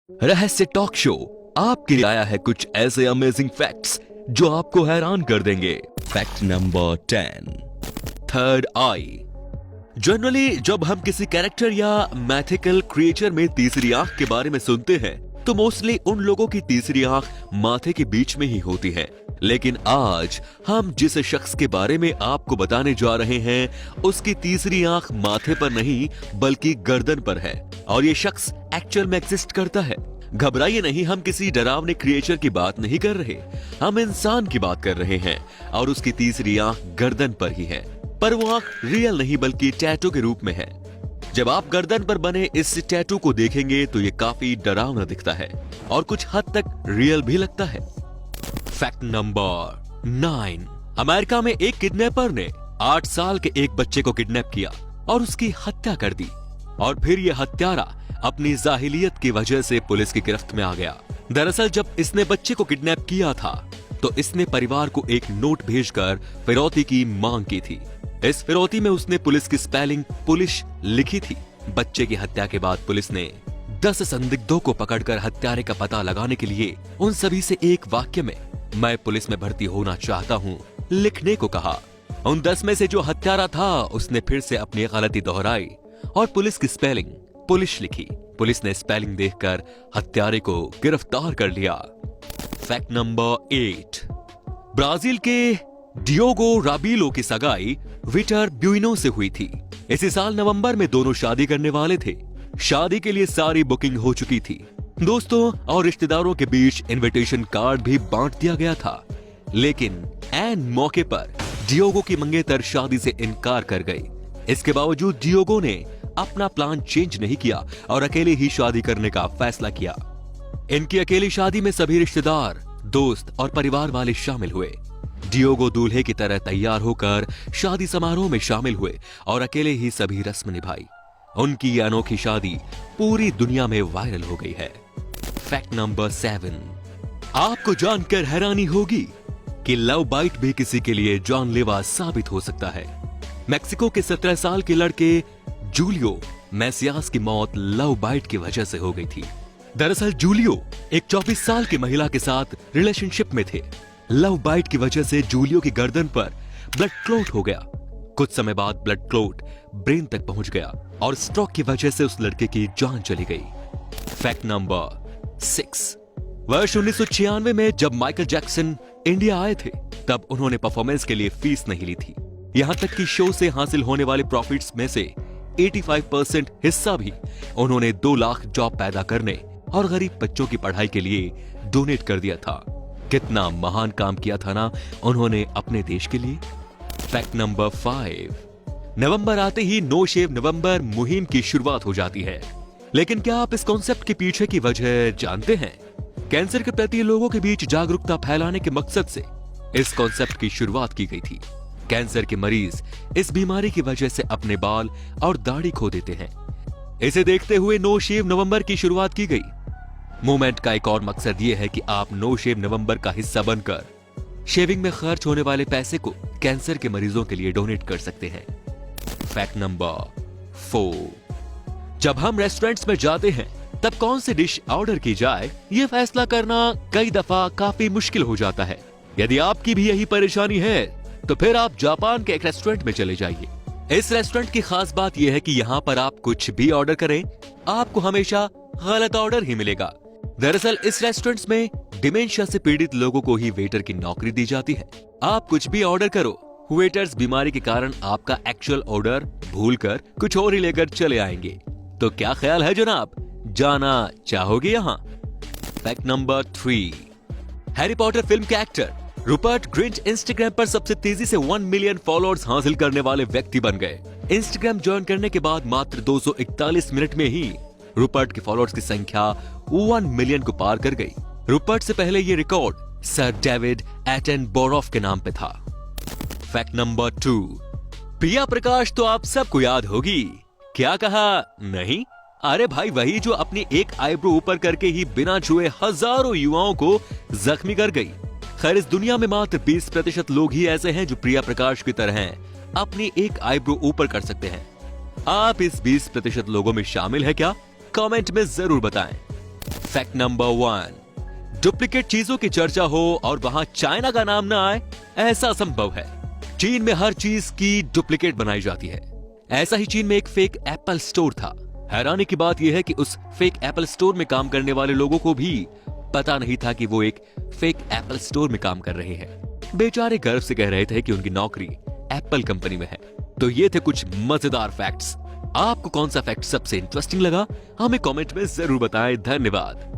रहस्य talk show आपके लिए आया है कुछ ऐसे अमेजिंग फैक्ट्स जो आपको हैरान कर देंगे। फैक्ट नंबर 10, थर्ड आई। जनरली जब हम किसी कैरेक्टर या मैथिकल क्रिएचर में तीसरी आंख के बारे में सुनते हैं तो मोस्टली उन लोगों की तीसरी आंख माथे के बीच में ही होती है। लेकिन आज हम जिस शख्स के बारे में आपको बताने जा रहे हैं उसकी तीसरी आंख माथे पर नहीं बल्कि गर्दन पर है और ये शख्स एक्चुअल में एग्जिस्ट करता है। घबराइए नहीं, हम किसी डरावने क्रिएचर की बात नहीं कर रहे, हम इंसान की बात कर रहे हैं और उसकी तीसरी आंख गर्दन पर ही है। पर वो आंख रियल नहीं बल्कि टैटू के रूप में है। जब आप गर्दन पर बने इस टैटू को देखेंगे तो ये काफी डरावना दिखता है और कुछ हद तक रियल भी लगता है। फैक्ट नंबर 9, अमेरिका में एक किडनैपर ने 8 साल के एक बच्चे को किडनैप किया और उसकी हत्या कर दी और फिर यह हत्यारा अपनी जाहिलियत की वजह से पुलिस की गिरफ्त में आ गया। दरअसल जब इसने बच्चे को किडनैप किया था तो इसने परिवार को एक नोट भेजकर फिरौती की मांग की थी। इस फिरौती में उसने पुलिस की स्पेलिंग पुलिश लिखी थी। बच्चे की हत्या के बाद पुलिस ने 10 संदिग्धों को पकड़कर हत्यारे का पता लगाने के लिए उन सभी से एक वाक्य में मैं पुलिस में भर्ती होना चाहता हूँ लिखने को कहा। उन 10 में से जो हत्यारा था उसने फिर से अपनी गलती दोहराई और पुलिस की स्पेलिंग पुलिश लिखी। पुलिस ने स्पेलिंग देखकर हत्यारे को गिरफ्तार कर लिया। फैक्ट नंबर 8, ब्राजील के डियोगो राबिलो की सगाई विटर ब्यूइनो से हुई थी। इसी साल नवंबर में दोनों शादी करने वाले थे। शादी के लिए सारी बुकिंग हो चुकी थी। दोस्तों और रिश्तेदारों के बीच इनविटेशन कार्ड भी बांट दिया गया था। लेकिन ऐन मौके पर डियोगो की मंगेतर शादी से इनकार कर गई। इसके बावजूद डियोगो ने अपना प्लान चेंज नहीं किया और अकेले ही शादी करने का फैसला किया। इनकी अकेली शादी में सभी रिश्तेदार, दोस्त और परिवार वाले शामिल हुए। डियोगो दूल्हे की तरह तैयार होकर शादी समारोह में शामिल हुए और अकेले ही सभी रस्म निभाई। उनकी यह अनोखी शादी पूरी दुनिया में वायरल हो गई है। फैक्ट नंबर 7, आपको जानकर हैरानी होगी कि लव बाइट भी किसी के लिए जानलेवा साबित हो सकता है। मेक्सिको के 17 साल के लड़के जूलियो मैसियास की मौत लव बाइट की वजह से हो गई थी। दरअसल जूलियो एक 24 साल की महिला के साथ रिलेशनशिप में थे। लव बाइट की वजह से जूलियो की गर्दन पर ब्लड क्लॉट हो गया। कुछ समय बाद ब्लड क्लॉट ब्रेन तक पहुंच गया और स्ट्रोक की वजह से उस लड़के की जान चली गई। फैक्ट नंबर 6, वर्ष 1996 में जब माइकल जैक्सन इंडिया आए थे तब उन्होंने परफॉर्मेंस के लिए फीस नहीं ली थी। यहां तक कि शो से हासिल होने वाले प्रॉफिट्स में से 85% हिस्सा भी उन्होंने 2 लाख जॉब पैदा करने और गरीब बच्चों की पढ़ाई के लिए डोनेट कर दिया था। कितना महान काम किया था ना उन्होंने अपने देश के लिए। फैक्ट नंबर 5, नवंबर आते ही नो शेव नवंबर मुहिम की शुरुआत हो जाती है। लेकिन क्या आप इस कॉन्सेप्ट के पीछे की वजह जानते हैं? कैंसर के प्रति लोगों के बीच जागरूकता फैलाने के मकसद से इस कॉन्सेप्ट की शुरुआत की गई थी। कैंसर के मरीज इस बीमारी की वजह से अपने बाल और दाढ़ी खो देते हैं। इसे देखते हुए नो शेव नवंबर की शुरुआत की गई। मूवमेंट का एक और मकसद यह है कि आप नो शेव नवंबर का हिस्सा बनकर शेविंग में खर्च होने वाले पैसे को कैंसर के मरीजों के लिए डोनेट कर सकते हैं। फैक्ट नंबर 4, जब हम रेस्टोरेंट्स में जाते हैं तब कौन सी डिश ऑर्डर की जाए यह फैसला करना कई दफा काफी मुश्किल हो जाता है। यदि आपकी भी यही परेशानी है तो फिर आप जापान के एक रेस्टोरेंट में चले जाइए। इस रेस्टोरेंट की खास बात यह है कि यहाँ पर आप कुछ भी ऑर्डर करें आपको हमेशा गलत ऑर्डर ही मिलेगा। दरअसल इस रेस्टोरेंट्स में डिमेंशिया से पीड़ित लोगों को ही वेटर की नौकरी दी जाती है। आप कुछ भी ऑर्डर करो, वेटर्स बीमारी के कारण आपका एक्चुअल ऑर्डर भूलकर कुछ और ही लेकर चले आएंगे। तो क्या ख्याल है जनाब, जाना चाहोगे यहाँ? Fact number 3, Harry Potter film के एक्टर रूपर्ट ग्रिंच इंस्टाग्राम पर सबसे तेजी से 1 मिलियन फॉलोअर्स हासिल करने वाले व्यक्ति बन गए। इंस्टाग्राम ज्वाइन करने के बाद मात्र 241 मिनट में ही रूपर्ट के फॉलोअर्स की संख्या 1 मिलियन को पार कर गई। रूपर्ट से पहले ये रिकॉर्ड सर डेविड एटनबॉरोफ के नाम पे था। फैक्ट नंबर 2, प्रिया प्रकाश तो आप सबको याद होगी। क्या कहा? नहीं, अरे भाई वही जो अपनी एक आईब्रो ऊपर करके ही बिना छुए हजारों युवाओं को जख्मी कर गई। खैर इस दुनिया में मात्र 20% लोग ही ऐसे हैं जो प्रिया प्रकाश की तरह अपनी एक आईब्रो ऊपर कर सकते हैं। आप इस 20% लोगों में शामिल है क्या? कमेंट में जरूर बताएं। फैक्ट नंबर 1, डुप्लीकेट चीजों की चर्चा हो और वहां चाइना का नाम ना आए, ऐसा संभव है। चीन में हर चीज की डुप्लीकेट बनाई जाती है। ऐसा ही चीन में एक फेक एप्पल स्टोर था। हैरानी की बात यह है कि उस फेक एप्पल स्टोर में काम करने वाले लोगों को भी पता नहीं था कि वो एक फेक एप्पल स्टोर में काम कर रहे हैं। बेचारे गर्व से कह रहे थे कि उनकी नौकरी एप्पल कंपनी में है। तो ये थे कुछ मजेदार फैक्ट्स। आपको कौन सा फैक्ट सबसे इंटरेस्टिंग लगा, हमें कमेंट में जरूर बताएं। धन्यवाद।